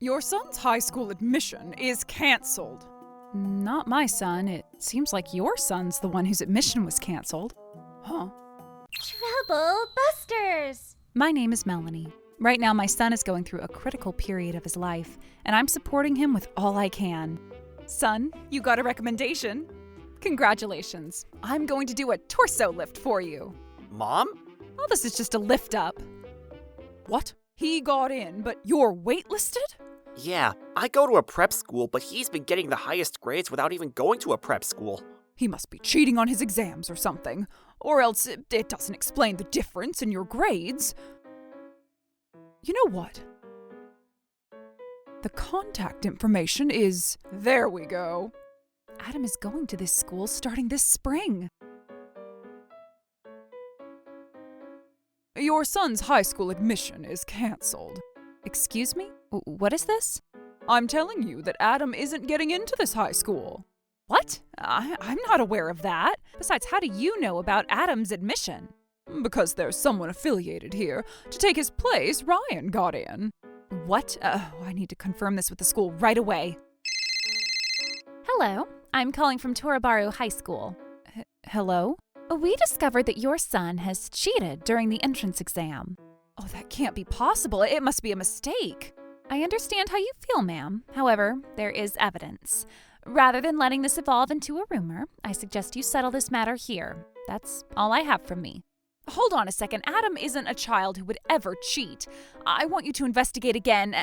Your son's high school admission is canceled. Not my son. It seems like your son's the one whose admission was canceled. Huh? Trouble Busters! My name is Melanie. Right now, my son is going through a critical period of his life, and I'm supporting him with all I can. Son, you got a recommendation. Congratulations. I'm going to do a torso lift for you. Mom? Oh, this is just a lift up. What? He got in, but you're waitlisted? Yeah, I go to a prep school, but he's been getting the highest grades without even going to a prep school. He must be cheating on his exams or something, or else it doesn't explain the difference in your grades. You know what? The contact information is... There we go. Adam is going to this school starting this spring. Your son's high school admission is canceled. Excuse me? What is this? I'm telling you that Adam isn't getting into this high school. What? I'm not aware of that. Besides, how do you know about Adam's admission? Because there's someone affiliated here. To take his place, Ryan got in. What? I need to confirm this with the school right away. Hello, I'm calling from Torabaru High School. Hello? We discovered that your son has cheated during the entrance exam. Oh, that can't be possible. It must be a mistake. I understand how you feel, ma'am. However, there is evidence. Rather than letting this evolve into a rumor, I suggest you settle this matter here. That's all I have from me. Hold on a second. Adam isn't a child who would ever cheat. I want you to investigate again.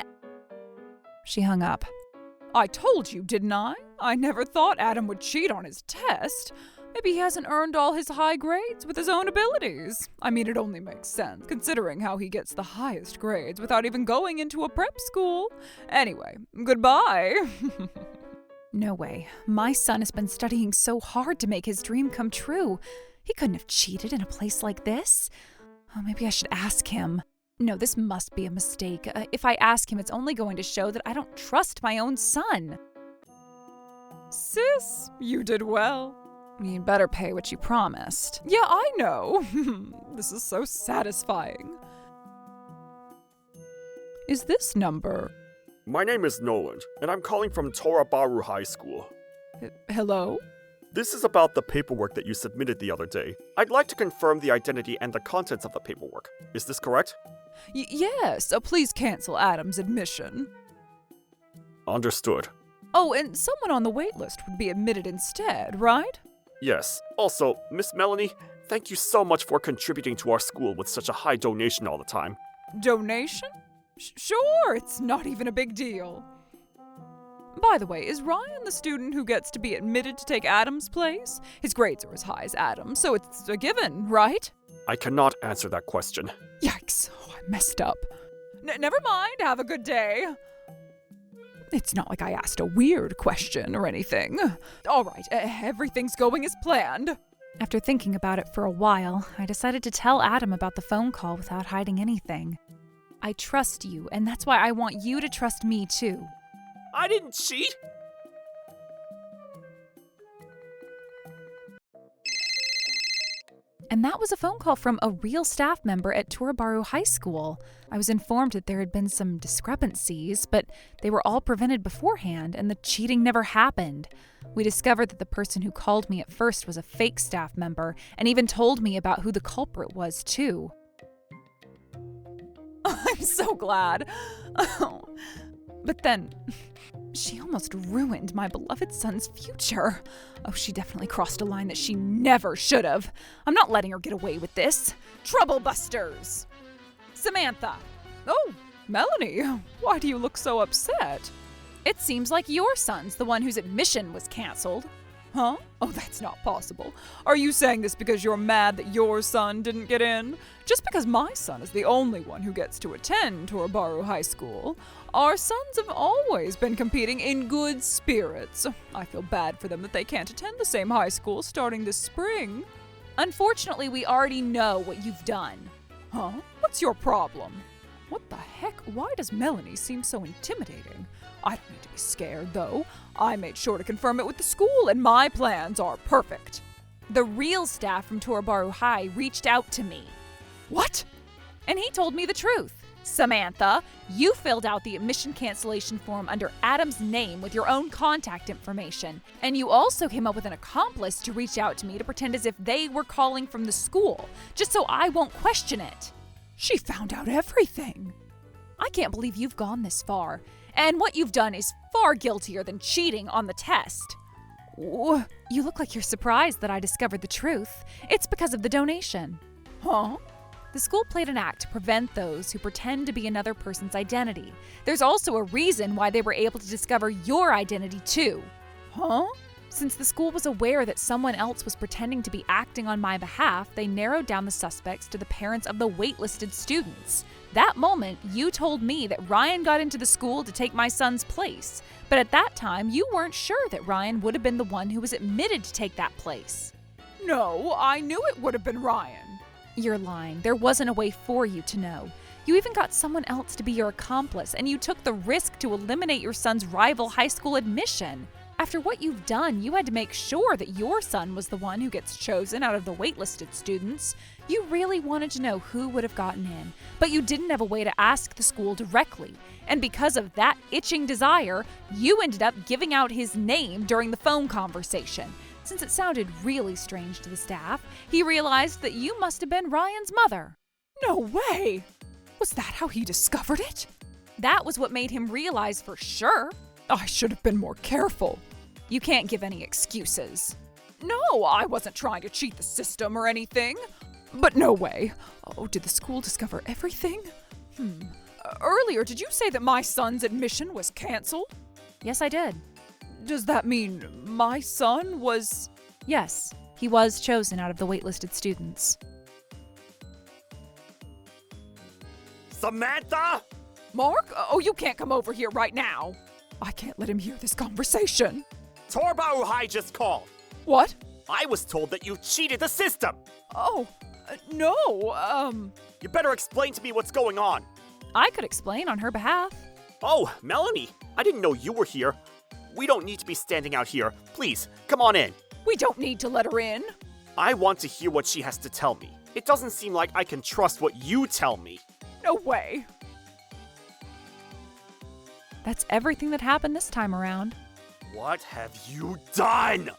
She hung up. I told you, didn't I? I never thought Adam would cheat on his test. Maybe he hasn't earned all his high grades with his own abilities. I mean, it only makes sense, considering how he gets the highest grades without even going into a prep school. Anyway, goodbye. No way. My son has been studying so hard to make his dream come true. He couldn't have cheated in a place like this. Oh, maybe I should ask him. No, this must be a mistake. If I ask him, it's only going to show that I don't trust my own son. Sis, you did well. You'd better pay what you promised. Yeah, I know. This is so satisfying. Is this number? My name is Noland, and I'm calling from Torabaru High School. Hello? This is about the paperwork that you submitted the other day. I'd like to confirm the identity and the contents of the paperwork. Is this correct? Yes, please cancel Adam's admission. Understood. Oh, and someone on the waitlist would be admitted instead, right? Yes. Also, Miss Melanie, thank you so much for contributing to our school with such a high donation all the time. Donation? Sure, it's not even a big deal. By the way, is Ryan the student who gets to be admitted to take Adam's place? His grades are as high as Adam's, so it's a given, right? I cannot answer that question. Yikes, I messed up. Never mind, have a good day. It's not like I asked a weird question or anything. All right, everything's going as planned. After thinking about it for a while, I decided to tell Adam about the phone call without hiding anything. I trust you, and that's why I want you to trust me too. I didn't cheat! And that was a phone call from a real staff member at Torabaru High School. I was informed that there had been some discrepancies, but they were all prevented beforehand, and the cheating never happened. We discovered that the person who called me at first was a fake staff member, and even told me about who the culprit was, too. I'm so glad. But then, she almost ruined my beloved son's future. Oh, she definitely crossed a line that she never should have. I'm not letting her get away with this. Trouble Busters! Samantha! Oh, Melanie, why do you look so upset? It seems like your son's the one whose admission was canceled. Huh? Oh, that's not possible. Are you saying this because you're mad that your son didn't get in? Just because my son is the only one who gets to attend Torabaru High School. Our sons have always been competing in good spirits. I feel bad for them that they can't attend the same high school starting this spring. Unfortunately, we already know what you've done. Huh? What's your problem? What the heck? Why does Melanie seem so intimidating? I don't need to be scared, though. I made sure to confirm it with the school, and my plans are perfect. The real staff from Torabaru High reached out to me. What? And he told me the truth. Samantha, you filled out the admission cancellation form under Adam's name with your own contact information. And you also came up with an accomplice to reach out to me to pretend as if they were calling from the school, just so I won't question it. She found out everything. I can't believe you've gone this far. And what you've done is far guiltier than cheating on the test. You look like you're surprised that I discovered the truth. It's because of the donation. Huh? The school played an act to prevent those who pretend to be another person's identity. There's also a reason why they were able to discover your identity too. Huh? Since the school was aware that someone else was pretending to be acting on my behalf, they narrowed down the suspects to the parents of the waitlisted students. That moment, you told me that Ryan got into the school to take my son's place. But at that time, you weren't sure that Ryan would have been the one who was admitted to take that place. No, I knew it would have been Ryan. You're lying. There wasn't a way for you to know. You even got someone else to be your accomplice, and you took the risk to eliminate your son's rival high school admission. After what you've done, you had to make sure that your son was the one who gets chosen out of the waitlisted students. You really wanted to know who would have gotten in, but you didn't have a way to ask the school directly. And because of that itching desire, you ended up giving out his name during the phone conversation. Since it sounded really strange to the staff, he realized that you must have been Ryan's mother. No way! Was that how he discovered it? That was what made him realize for sure. I should have been more careful. You can't give any excuses. No, I wasn't trying to cheat the system or anything. But no way. Oh, did the school discover everything? Earlier, did you say that my son's admission was canceled? Yes, I did. Does that mean my son was... Yes, he was chosen out of the waitlisted students. Samantha! Mark? Oh, you can't come over here right now. I can't let him hear this conversation. Torba Uhai just called. What? I was told that you cheated the system. Oh, no, You better explain to me what's going on. I could explain on her behalf. Oh, Melanie, I didn't know you were here. We don't need to be standing out here. Please, come on in. We don't need to let her in. I want to hear what she has to tell me. It doesn't seem like I can trust what you tell me. No way. That's everything that happened this time around. What have you done?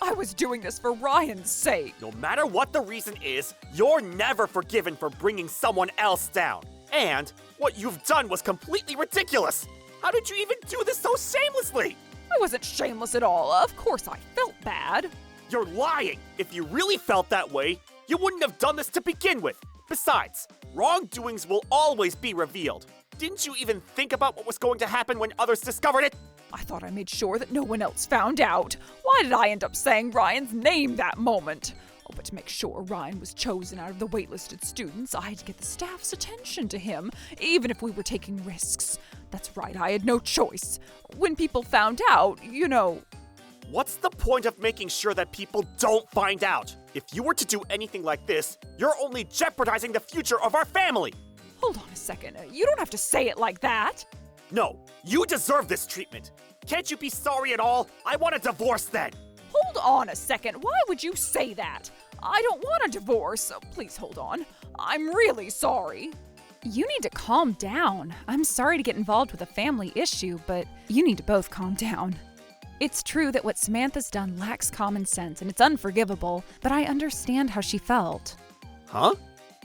I was doing this for Ryan's sake. No matter what the reason is, you're never forgiven for bringing someone else down. And what you've done was completely ridiculous. How did you even do this so shamelessly? I wasn't shameless at all. Of course I felt bad. You're lying. If you really felt that way, you wouldn't have done this to begin with. Besides, wrongdoings will always be revealed. Didn't you even think about what was going to happen when others discovered it? I thought I made sure that no one else found out. Why did I end up saying Ryan's name that moment? Oh, but to make sure Ryan was chosen out of the waitlisted students, I had to get the staff's attention to him, even if we were taking risks. That's right, I had no choice. When people found out, What's the point of making sure that people don't find out? If you were to do anything like this, you're only jeopardizing the future of our family. Hold on a second. You don't have to say it like that. No, you deserve this treatment. Can't you be sorry at all? I want a divorce then. Hold on a second. Why would you say that? I don't want a divorce. Please hold on. I'm really sorry. You need to calm down. I'm sorry to get involved with a family issue, but you need to both calm down. It's true that what Samantha's done lacks common sense and it's unforgivable, but I understand how she felt. Huh?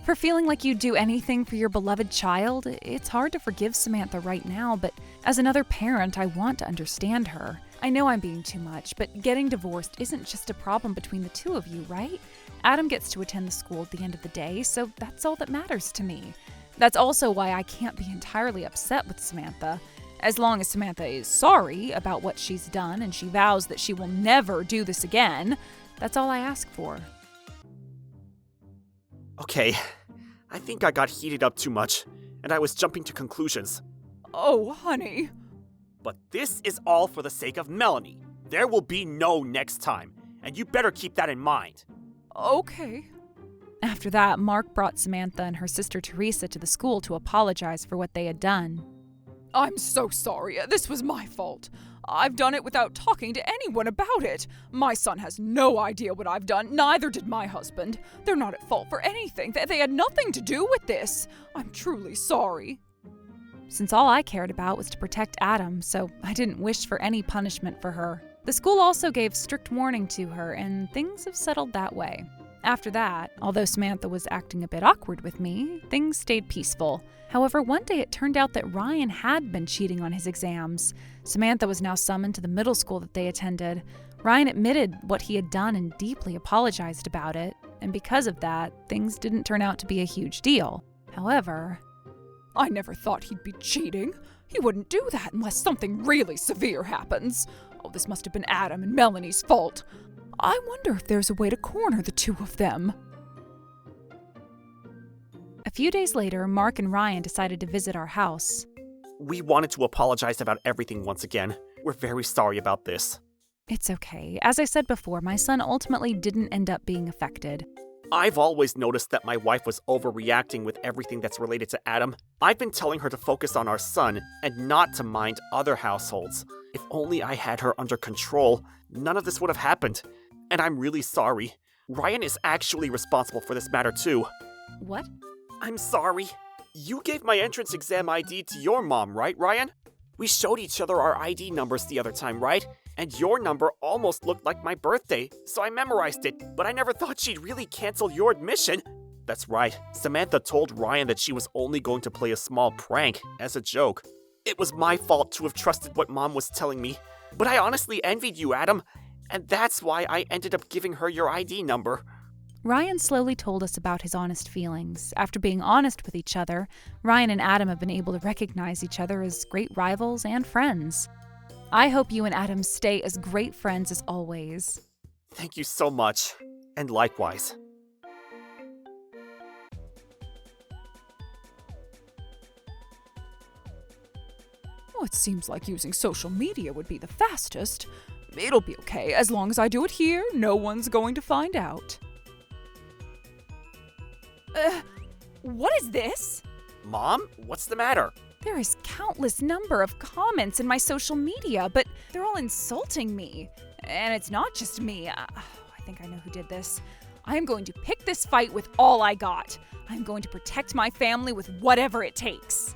For feeling like you'd do anything for your beloved child, it's hard to forgive Samantha right now, but as another parent, I want to understand her. I know I'm being too much, but getting divorced isn't just a problem between the two of you, right? Adam gets to attend the school at the end of the day, so that's all that matters to me. That's also why I can't be entirely upset with Samantha. As long as Samantha is sorry about what she's done and she vows that she will never do this again, that's all I ask for. Okay, I think I got heated up too much, and I was jumping to conclusions. Oh, honey. But this is all for the sake of Melanie. There will be no next time, and you better keep that in mind. Okay. After that, Mark brought Samantha and her sister Teresa to the school to apologize for what they had done. I'm so sorry. This was my fault. I've done it without talking to anyone about it. My son has no idea what I've done. Neither did my husband. They're not at fault for anything. They had nothing to do with this. I'm truly sorry. since all I cared about was to protect Adam, so I didn't wish for any punishment for her. The school also gave strict warning to her, and things have settled that way. After that, although Samantha was acting a bit awkward with me, things stayed peaceful. However, one day it turned out that Ryan had been cheating on his exams. Samantha was now summoned to the middle school that they attended. Ryan admitted what he had done and deeply apologized about it, and because of that, things didn't turn out to be a huge deal. However, I never thought he'd be cheating. He wouldn't do that unless something really severe happens. Oh, this must have been Adam and Melanie's fault. I wonder if there's a way to corner the two of them. a few days later, Mark and Ryan decided to visit our house. We wanted to apologize about everything once again. We're very sorry about this. It's okay. As I said before, my son ultimately didn't end up being affected. I've always noticed that my wife was overreacting with everything that's related to Adam. I've been telling her to focus on our son and not to mind other households. If only I had her under control, none of this would have happened. And I'm really sorry. Ryan is actually responsible for this matter too. What? I'm sorry. You gave my entrance exam ID to your mom, right, Ryan? We showed each other our ID numbers the other time, right? And your number almost looked like my birthday, so I memorized it, but I never thought she'd really cancel your admission. That's right, Samantha told Ryan that she was only going to play a small prank, as a joke. It was my fault to have trusted what Mom was telling me, but I honestly envied you, Adam, and that's why I ended up giving her your ID number. Ryan slowly told us about his honest feelings. After being honest with each other, Ryan and Adam have been able to recognize each other as great rivals and friends. I hope you and Adam stay as great friends as always. Thank you so much, and likewise. Oh, it seems like using social media would be the fastest. It'll be okay. As long as I do it here, no one's going to find out. What is this? Mom, what's the matter? There is countless number of comments in my social media, but they're all insulting me. And it's not just me. I think I know who did this. I am going to pick this fight with all I got. I'm going to protect my family with whatever it takes.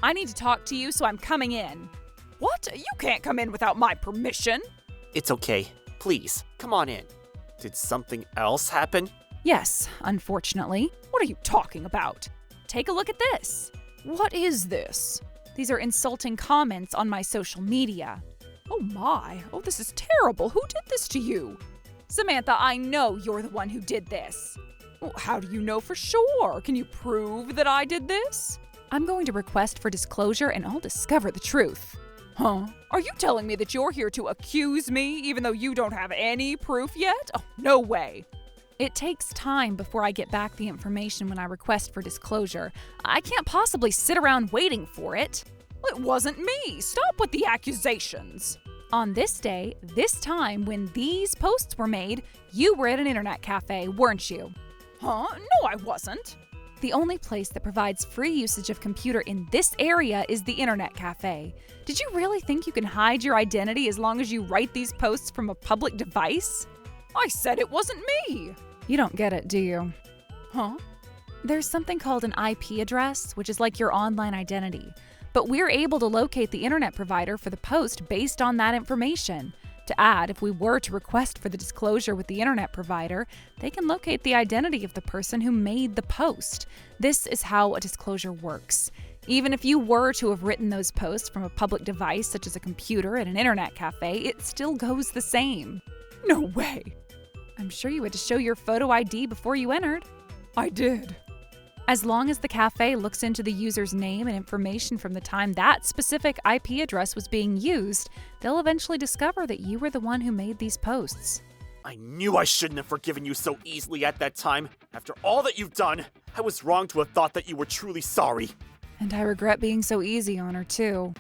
I need to talk to you, so I'm coming in. What? You can't come in without my permission. It's okay. Please, come on in. Did something else happen? Yes, unfortunately. What are you talking about? Take a look at this. What is this? These are insulting comments on my social media. Oh my. Oh, this is terrible. Who did this to you? Samantha, I know you're the one who did this. Well, how do you know for sure? Can you prove that I did this? I'm going to request for disclosure and I'll discover the truth. Huh? Are you telling me that you're here to accuse me even though you don't have any proof yet? Oh, no way. It takes time before I get back the information when I request for disclosure. I can't possibly sit around waiting for it. It wasn't me. Stop with the accusations. On this day, this time when these posts were made, you were at an internet cafe, weren't you? Huh? No, I wasn't. The only place that provides free usage of computer in this area is the internet cafe. Did you really think you can hide your identity as long as you write these posts from a public device? I said it wasn't me. You don't get it, do you? Huh? There's something called an IP address, which is like your online identity. But we're able to locate the internet provider for the post based on that information. To add, if we were to request for the disclosure with the internet provider, they can locate the identity of the person who made the post. This is how a disclosure works. Even if you were to have written those posts from a public device such as a computer at an internet cafe, it still goes the same. No way. I'm sure you had to show your photo ID before you entered. I did. As long as the cafe looks into the user's name and information from the time that specific IP address was being used, they'll eventually discover that you were the one who made these posts. I knew I shouldn't have forgiven you so easily at that time. After all that you've done, I was wrong to have thought that you were truly sorry. And I regret being so easy on her, too.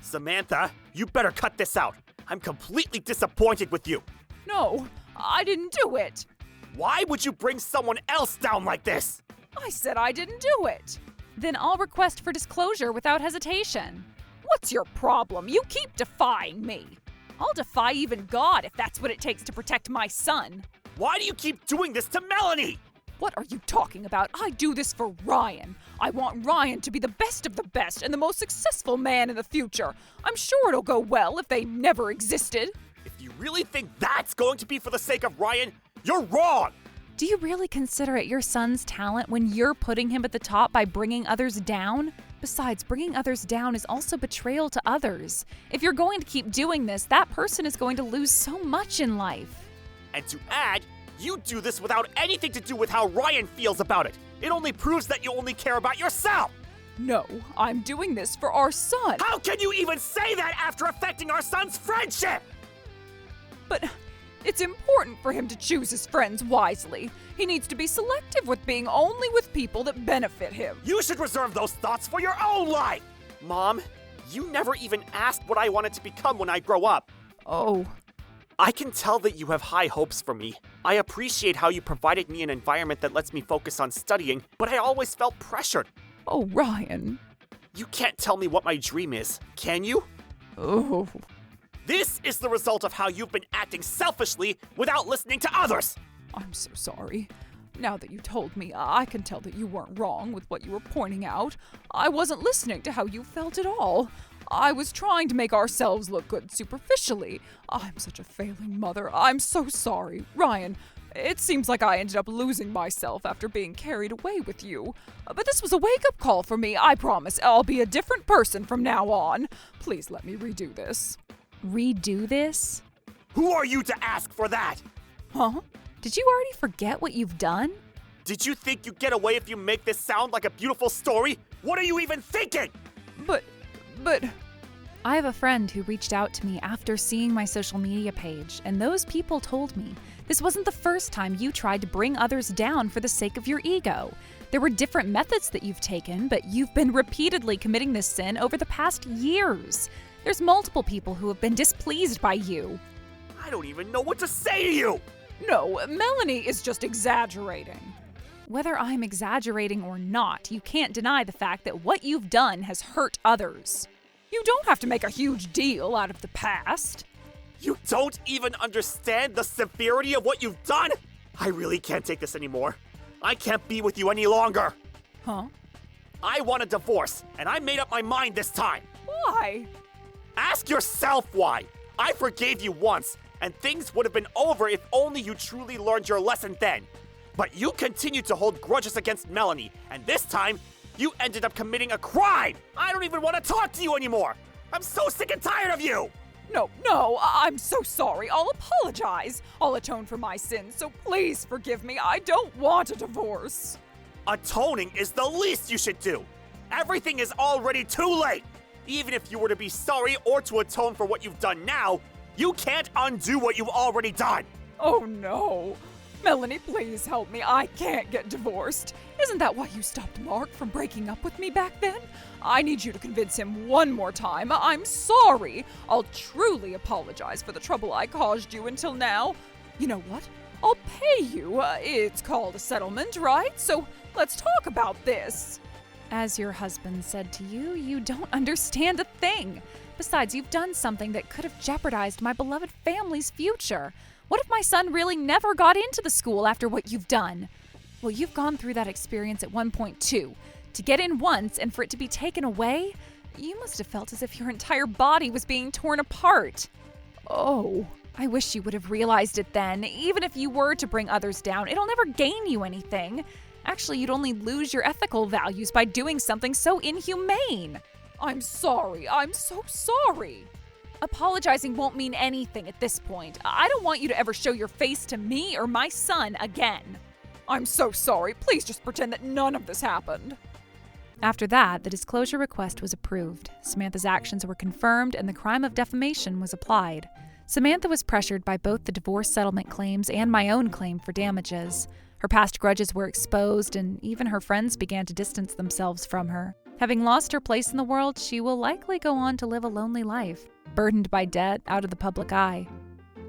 Samantha, you better cut this out. I'm completely disappointed with you. No, I didn't do it. Why would you bring someone else down like this? I said I didn't do it. Then I'll request for disclosure without hesitation. What's your problem? You keep defying me. I'll defy even God if that's what it takes to protect my son. Why do you keep doing this to Melanie? What are you talking about? I do this for Ryan. I want Ryan to be the best of the best and the most successful man in the future. I'm sure it'll go well if they never existed. If you really think that's going to be for the sake of Ryan, you're wrong! Do you really consider it your son's talent when you're putting him at the top by bringing others down? Besides, bringing others down is also betrayal to others. If you're going to keep doing this, that person is going to lose so much in life. And to add, you do this without anything to do with how Ryan feels about it. It only proves that you only care about yourself! No, I'm doing this for our son. How can you even say that after affecting our son's friendship? But it's important for him to choose his friends wisely. He needs to be selective with being only with people that benefit him. You should reserve those thoughts for your own life! Mom, you never even asked what I wanted to become when I grow up. Oh, I can tell that you have high hopes for me. I appreciate how you provided me an environment that lets me focus on studying, but I always felt pressured. oh, Ryan. You can't tell me what my dream is, can you? Oh, This is the result of how you've been acting selfishly without listening to others! I'm so sorry. Now that you told me, I can tell that you weren't wrong with what you were pointing out. I wasn't listening to how you felt at all. I was trying to make ourselves look good superficially. I'm such a failing mother. I'm so sorry. Ryan, it seems like I ended up losing myself after being carried away with you. But this was a wake-up call for me. I promise I'll be a different person from now on. Please let me redo this. Redo this? Who are you to ask for that? Huh? Did you already forget what you've done? Did you think you'd get away if you make this sound like a beautiful story? What are you even thinking? But... I have a friend who reached out to me after seeing my social media page, and those people told me this wasn't the first time you tried to bring others down for the sake of your ego. There were different methods that you've taken, but you've been repeatedly committing this sin over the past years. There's multiple people who have been displeased by you. I don't even know what to say to you! No, Melanie is just exaggerating. Whether I'm exaggerating or not, you can't deny the fact that what you've done has hurt others. You don't have to make a huge deal out of the past. You don't even understand the severity of what you've done? I really can't take this anymore. I can't be with you any longer. Huh? I want a divorce, and I made up my mind this time. Why? Ask yourself why. I forgave you once, and things would have been over if only you truly learned your lesson then. But you continued to hold grudges against Melanie, and this time, you ended up committing a crime! I don't even want to talk to you anymore! I'm so sick and tired of you! No, I'm so sorry. I'll apologize. I'll atone for my sins, so please forgive me. I don't want a divorce. Atoning is the least you should do! Everything is already too late! Even if you were to be sorry or to atone for what you've done now, you can't undo what you've already done! Oh no. Melanie, please help me. I can't get divorced. Isn't that why you stopped Mark from breaking up with me back then? I need you to convince him one more time. I'm sorry. I'll truly apologize for the trouble I caused you until now. You know what? I'll pay you. It's called a settlement, right? So let's talk about this. As your husband said to you, you don't understand a thing. Besides, you've done something that could have jeopardized my beloved family's future. What if my son really never got into the school after what you've done? Well, you've gone through that experience at one point too. To get in once and for it to be taken away, you must have felt as if your entire body was being torn apart. Oh, I wish you would have realized it then. Even if you were to bring others down, it'll never gain you anything. Actually, you'd only lose your ethical values by doing something so inhumane. I'm sorry. I'm so sorry. Apologizing won't mean anything at this point. I don't want you to ever show your face to me or my son again. I'm so sorry. Please just pretend that none of this happened. After that, the disclosure request was approved. Samantha's actions were confirmed and the crime of defamation was applied. Samantha was pressured by both the divorce settlement claims and my own claim for damages. Her past grudges were exposed, and even her friends began to distance themselves from her. Having lost her place in the world, she will likely go on to live a lonely life, burdened by debt, out of the public eye.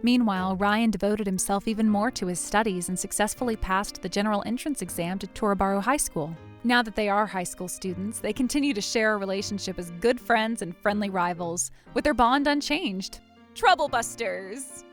Meanwhile, Ryan devoted himself even more to his studies and successfully passed the general entrance exam to Torabaro High School. Now that they are high school students, they continue to share a relationship as good friends and friendly rivals, with their bond unchanged. Troublebusters!